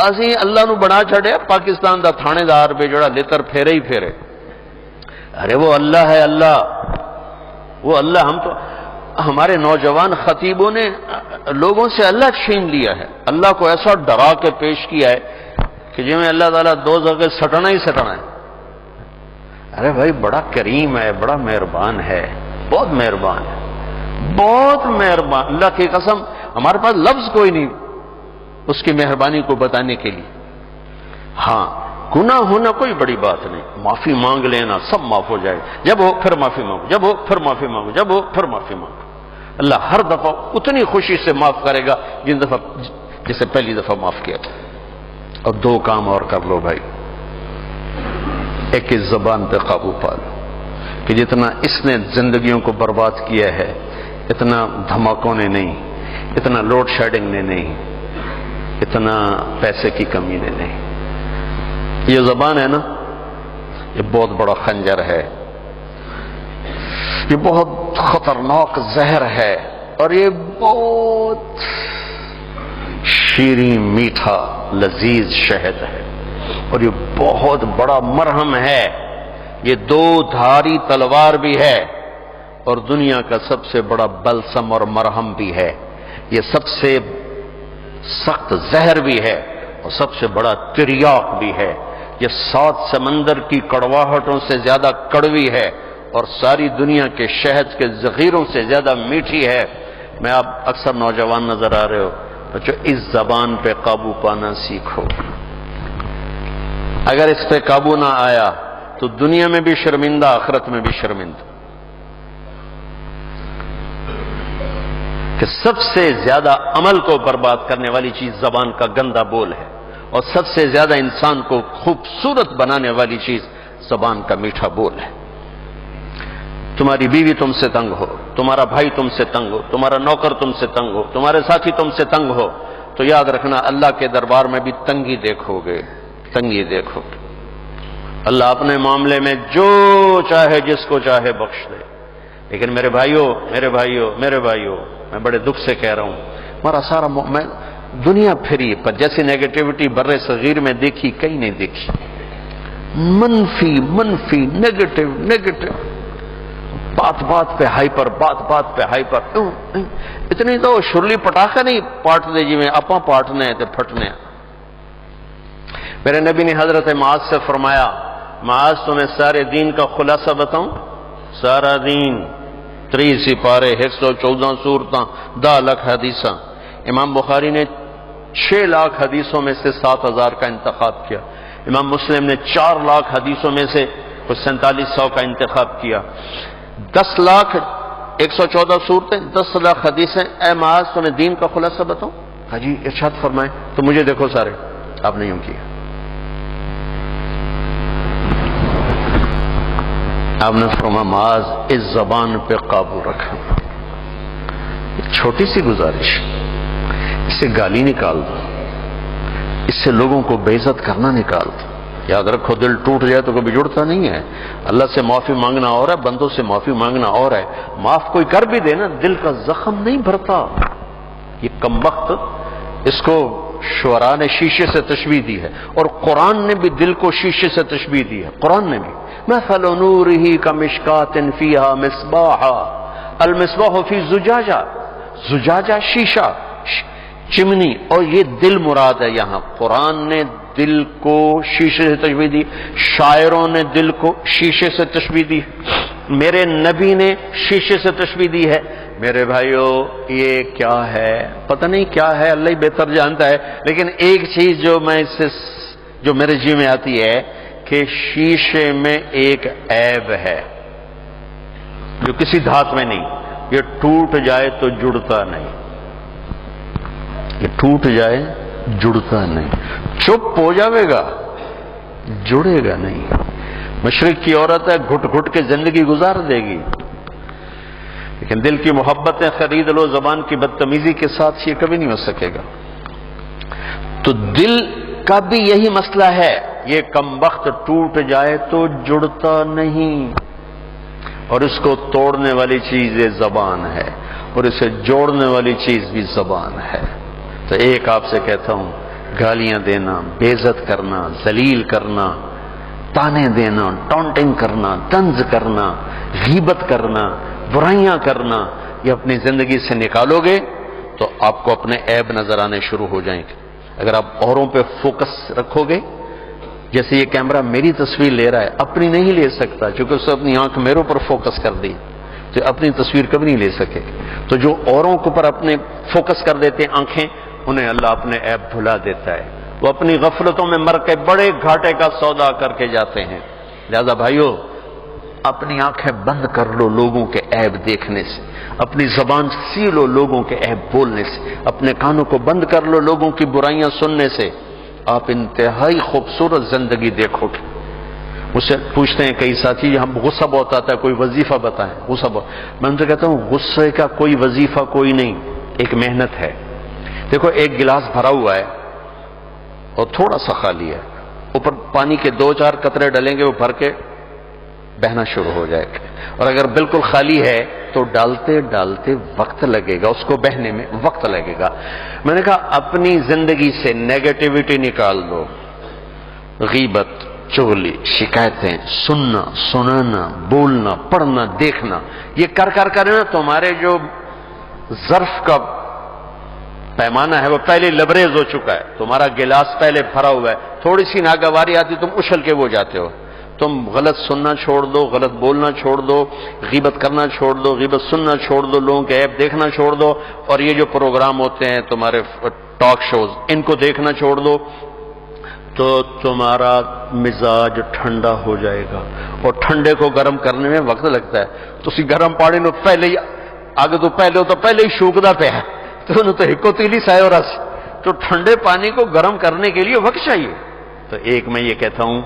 اسی اللہ نو بنا چھڑیا پاکستان دا تھانے دار پہ جڑا لتر پھیرے ہی پھیرے. ارے وہ اللہ ہے، اللہ وہ اللہ. ہم تو ہمارے نوجوان خطیبوں نے لوگوں سے اللہ چھین لیا ہے، اللہ کو ایسا ڈرا کے پیش کیا ہے کہ جی میں اللہ تعالیٰ دو جگہ سٹنا ہی سٹنا ہے. ارے بھائی بڑا کریم ہے، بڑا مہربان ہے، بہت مہربان ہے، بہت مہربان. اللہ کی قسم ہمارے پاس لفظ کوئی نہیں اس کی مہربانی کو بتانے کے لیے. ہاں گناہ ہونا کوئی بڑی بات نہیں، معافی مانگ لینا سب معاف ہو جائے. جب ہو پھر معافی مانگو، جب ہو پھر معافی مانگو، جب ہو پھر معافی مانگو. اللہ ہر دفعہ اتنی خوشی سے معاف کرے گا جسے پہلی دفعہ معاف کیا تھا. اور دو کام اور کر لو بھائی. ایک اس زبان پہ قابو پا لو کہ جتنا اس نے زندگیوں کو برباد کیا ہے اتنا دھماکوں نے نہیں، اتنا لوڈ شیڈنگ نے نہیں، اتنا پیسے کی کمی نے نہیں. یہ زبان ہے نا، یہ بہت بڑا خنجر ہے، یہ بہت خطرناک زہر ہے، اور یہ بہت شیریں میٹھا لذیذ شہد ہے، اور یہ بہت بڑا مرہم ہے. یہ دو دھاری تلوار بھی ہے اور دنیا کا سب سے بڑا بلسم اور مرہم بھی ہے. یہ سب سے سخت زہر بھی ہے اور سب سے بڑا تریاق بھی ہے. یہ 7 سمندر کی کڑواہٹوں سے زیادہ کڑوی ہے اور ساری دنیا کے شہد کے ذخیروں سے زیادہ میٹھی ہے. میں آپ اکثر نوجوان نظر آ رہے ہو بچوں، اس زبان پہ قابو پانا سیکھو. اگر اس پہ قابو نہ آیا تو دنیا میں بھی شرمندہ، آخرت میں بھی شرمندہ. کہ سب سے زیادہ عمل کو برباد کرنے والی چیز زبان کا گندا بول ہے، اور سب سے زیادہ انسان کو خوبصورت بنانے والی چیز زبان کا میٹھا بول ہے. تمہاری بیوی تم سے تنگ ہو، تمہارا بھائی تم سے تنگ ہو، تمہارا نوکر تم سے تنگ ہو، تمہارے ساتھی تم سے تنگ ہو، تو یاد رکھنا اللہ کے دربار میں بھی تنگی دیکھو گے، تنگی دیکھو گے. اللہ اپنے معاملے میں جو چاہے جس کو چاہے بخش دے. لیکن میرے بھائیوں میرے بھائیوں میرے بھائیوں، میں بڑے دکھ سے کہہ رہا ہوں، ہمارا سارا میں دنیا پھری پر جیسی نیگیٹیوٹی برے صغیر میں دیکھی کہیں نہیں دیکھی. منفی منفی نیگیٹو نیگیٹو، بات بات پہ ہائپر، بات بات پہ ہائپر. اتنی تو شرلی پٹاخہ نہیں پاٹ دے جی میں اپاں پاٹنے تے پھٹنے. میرے نبی نے حضرت معاذ سے فرمایا، معاذ تمہیں سارے دین کا خلاصہ بتاؤں؟ سارا دین 30 سپارے، 114 سورتاں، 10 لاکھ حدیثاں. امام بخاری نے 6 لاکھ حدیثوں میں سے 7000 کا انتخاب کیا. امام مسلم نے 4 لاکھ حدیثوں میں سے کچھ 4700 کا انتخاب کیا. 10 لاکھ 114 صورتیں، 10 لاکھ حدیثیں. اے معاذ تمہیں دین کا خلاصہ بتاؤں؟ ہاں جی ارشاد فرمائیں. تو مجھے دیکھو سارے، آپ نے یوں کیا. آپ نے فرمایا معاذ اس زبان پہ قابو رکھا. چھوٹی سی گزارش، اس سے گالی نکال دو، اس سے لوگوں کو بے عزت کرنا نکال دو. یاد رکھو دل ٹوٹ جائے تو کبھی جڑتا نہیں ہے. اللہ سے معافی مانگنا اور ہے، بندوں سے معافی مانگنا اور ہے. معاف کوئی کر بھی دے نا، دل کا زخم نہیں بھرتا. یہ کم وقت، اس کو شعراء نے شیشے سے تشبیہ دی ہے، اور قرآن نے بھی دل کو شیشے سے تشبیہ دی ہے. قرآن نے بھی مثل نورہ کمشکاۃ فیہا مصباح، المصباح فی زجاجہ، زجاجہ شیشہ، چمنی، اور یہ دل مراد ہے. یہاں قرآن نے دل کو شیشے سے تشبیہ دی، شاعروں نے دل کو شیشے سے تشبیہ دی، میرے نبی نے شیشے سے تشبیہ دی ہے. میرے بھائیو یہ کیا ہے؟ پتہ نہیں کیا ہے، اللہ ہی بہتر جانتا ہے. لیکن ایک چیز جو میرے جی میں آتی ہے کہ شیشے میں ایک عیب ہے جو کسی دھات میں نہیں. یہ ٹوٹ جائے تو جڑتا نہیں، یہ ٹوٹ جائے جڑتا نہیں. چپ ہو جاوے گا، جڑے گا نہیں. مشرق کی عورت ہے، گھٹ گھٹ کے زندگی گزار دے گی، لیکن دل کی محبتیں خرید لو زبان کی بدتمیزی کے ساتھ، یہ کبھی نہیں ہو سکے گا. تو دل کا بھی یہی مسئلہ ہے، یہ کم وقت ٹوٹ جائے تو جڑتا نہیں، اور اس کو توڑنے والی چیز یہ زبان ہے، اور اسے جوڑنے والی چیز بھی زبان ہے. تو ایک آپ سے کہتا ہوں، گالیاں دینا، بے عزت کرنا، ذلیل کرنا، تانے دینا، ٹونٹنگ کرنا، طنز کرنا، غیبت کرنا، برائیاں کرنا، یہ اپنی زندگی سے نکالو گے تو آپ کو اپنے عیب نظر آنے شروع ہو جائیں گے۔ اگر آپ اوروں پہ فوکس رکھو گے، جیسے یہ کیمرہ میری تصویر لے رہا ہے، اپنی نہیں لے سکتا کیونکہ اس نے اپنی آنکھ میرے اوپر فوکس کر دی، تو اپنی تصویر کبھی نہیں لے سکے۔ تو جو اوروں کے اوپر اپنے فوکس کر دیتے ہیں آنکھیں، انہیں اللہ اپنے عیب بھلا دیتا ہے، وہ اپنی غفلتوں میں مر کے بڑے گھاٹے کا سودا کر کے جاتے ہیں۔ لہذا بھائیو، اپنی آنکھیں بند کر لو لوگوں کے عیب دیکھنے سے، اپنی زبان سی لو لوگوں کے عیب بولنے سے، اپنے کانوں کو بند کر لو لوگوں کی برائیاں سننے سے، آپ انتہائی خوبصورت زندگی دیکھو گے۔ مجھ سے پوچھتے ہیں کئی ساتھی، ہم غصہ بہت آتا ہے، کوئی وظیفہ بتائیں۔ غصہ بہت، میں ان سے کہتا ہوں غصے کا کوئی وظیفہ کوئی نہیں، ایک محنت ہے۔ دیکھو ایک گلاس بھرا ہوا ہے اور تھوڑا سا خالی ہے، اوپر پانی کے 2-4 قطرے ڈلیں گے، وہ بھر کے بہنا شروع ہو جائے گا، اور اگر بالکل خالی ہے تو ڈالتے ڈالتے وقت لگے گا، اس کو بہنے میں وقت لگے گا۔ میں نے کہا اپنی زندگی سے نیگیٹیوٹی نکال دو، غیبت، چغلی، شکایتیں، سننا، سنانا، بولنا، پڑھنا، دیکھنا، یہ کر نا تمہارے جو ظرف کا پیمانہ ہے وہ پہلے لبریز ہو چکا ہے، تمہارا گلاس پہلے بھرا ہوا ہے، تھوڑی سی ناگواری آتی تم اچھل کے وہ جاتے ہو۔ تم غلط سننا چھوڑ دو، غلط بولنا چھوڑ دو، غیبت کرنا چھوڑ دو، غیبت سننا چھوڑ دو، لوگوں کے عیب دیکھنا چھوڑ دو، اور یہ جو پروگرام ہوتے ہیں تمہارے ٹاک شوز، ان کو دیکھنا چھوڑ دو، تو تمہارا مزاج ٹھنڈا ہو جائے گا۔ اور ٹھنڈے کو گرم کرنے میں وقت لگتا ہے، تو اسی گرم پانی نو پہلے ہی آگے تو پہلے ہی شوکدا پہ ہے، تو انہوں تو ہکو تیلی سائے اور رس، تو ٹھنڈے پانی کو گرم کرنے کے لیے وقت چاہیے۔ تو ایک میں یہ کہتا ہوں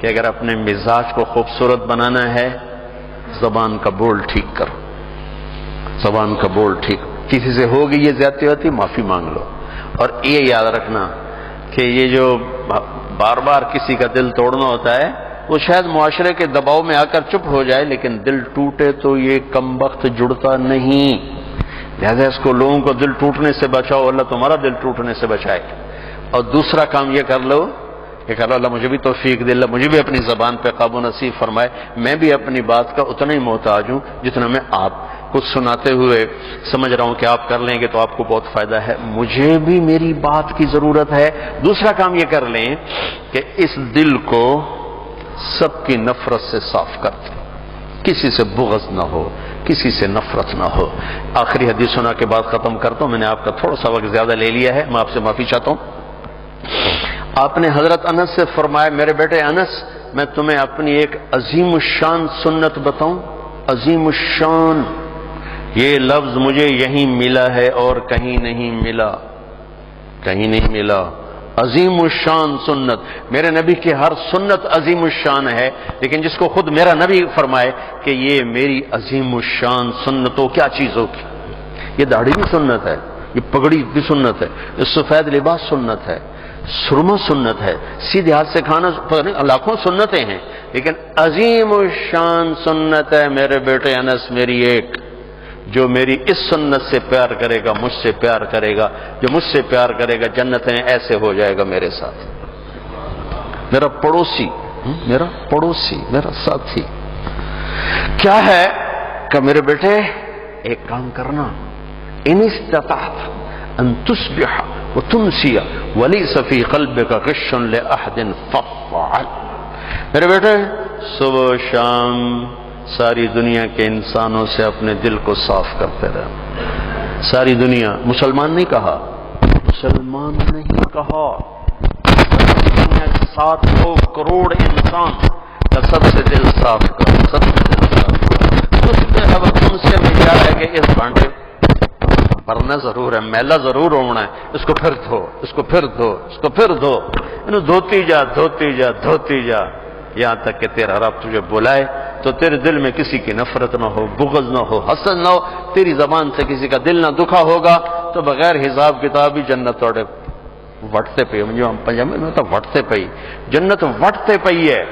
کہ اگر اپنے مزاج کو خوبصورت بنانا ہے، زبان کا بول ٹھیک کرو، زبان کا بول ٹھیک، کسی سے ہوگی یہ زیادتی ہوتی معافی مانگ لو، اور یہ یاد رکھنا کہ یہ جو بار بار کسی کا دل توڑنا ہوتا ہے وہ شاید معاشرے کے دباؤ میں آ کر چپ ہو جائے، لیکن دل ٹوٹے تو یہ کم وقت جڑتا نہیں۔ لہذا اس کو لوگوں کو دل ٹوٹنے سے بچاؤ، اللہ تمہارا دل ٹوٹنے سے بچائے۔ اور دوسرا کام یہ کر لو کہ اللہ مجھے بھی توفیق دے، اللہ مجھے بھی اپنی زبان پہ قابو نصیب فرمائے، میں بھی اپنی بات کا اتنا ہی محتاج ہوں جتنا میں آپ کچھ سناتے ہوئے سمجھ رہا ہوں کہ آپ کر لیں گے تو آپ کو بہت فائدہ ہے، مجھے بھی میری بات کی ضرورت ہے۔ دوسرا کام یہ کر لیں کہ اس دل کو سب کی نفرت سے صاف کر دیں، کسی سے بغض نہ ہو، کسی سے نفرت نہ ہو۔ آخری حدیث سنا کے بعد ختم کرتا ہوں، میں نے آپ کا تھوڑا سا وقت زیادہ لے لیا ہے، میں آپ سے معافی چاہتا ہوں۔ آپ نے حضرت انس سے فرمایا، میرے بیٹے انس، میں تمہیں اپنی ایک عظیم الشان سنت بتاؤں؟ عظیم الشان، یہ لفظ مجھے یہیں ملا ہے اور کہیں نہیں ملا، کہیں نہیں ملا۔ عظیم الشان سنت، میرے نبی کی ہر سنت عظیم الشان ہے، لیکن جس کو خود میرا نبی فرمائے کہ یہ میری عظیم الشان سنت ہو، کیا چیز ہوگی؟ یہ داڑھی بھی سنت ہے، یہ پگڑی بھی سنت ہے، یہ سفید لباس سنت ہے، سرما سنت ہے، سیدھے ہاتھ سے کھانا، لاکھوں سنتیں ہیں، لیکن عظیم الشان سنت ہے میرے بیٹے انس میری ایک، جو میری اس سنت سے پیار کرے گا مجھ سے پیار کرے گا، جو مجھ سے پیار کرے گا جنت میں ایسے ہو جائے گا میرے ساتھ۔ میرا پڑوسی، میرا ساتھی کیا ہے کہ میرے بیٹے ایک کام کرنا، ان استطعت ان تصبح وتمسی وليس في قلبك غش لأحد فافعل۔ میرے بیٹے صبح و شام ساری دنیا کے انسانوں سے اپنے دل کو صاف کرتے رہے۔ ساری دنیا، مسلمان نہیں کہا، مسلمان نہیں کہا، دنیا کے 700 کروڑ انسان کا سب سے دل صاف کر، سب سے دل صاف کر۔ تم سے میں کیا ہے کہ اس بانٹے بھرنا ضرور ہے، میلا ضرور ہونا ہے، اس کو پھر دھو، اس کو پھر دھو، اس کو پھر دھو، انہوں دھوتی جا دھوتی جا دھوتی جا، یہاں تک کہ تیرا رب تجھے بلائے تو تیرے دل میں کسی کی نفرت نہ ہو، بغض نہ ہو، حسد نہ ہو، تیری زبان سے کسی کا دل نہ دکھا ہوگا، تو بغیر حساب کتاب ہی جنت توڑے وٹتے پئی، مجھے پنجابی میں تو وٹتے پئی، جنت وٹتے پئی ہے۔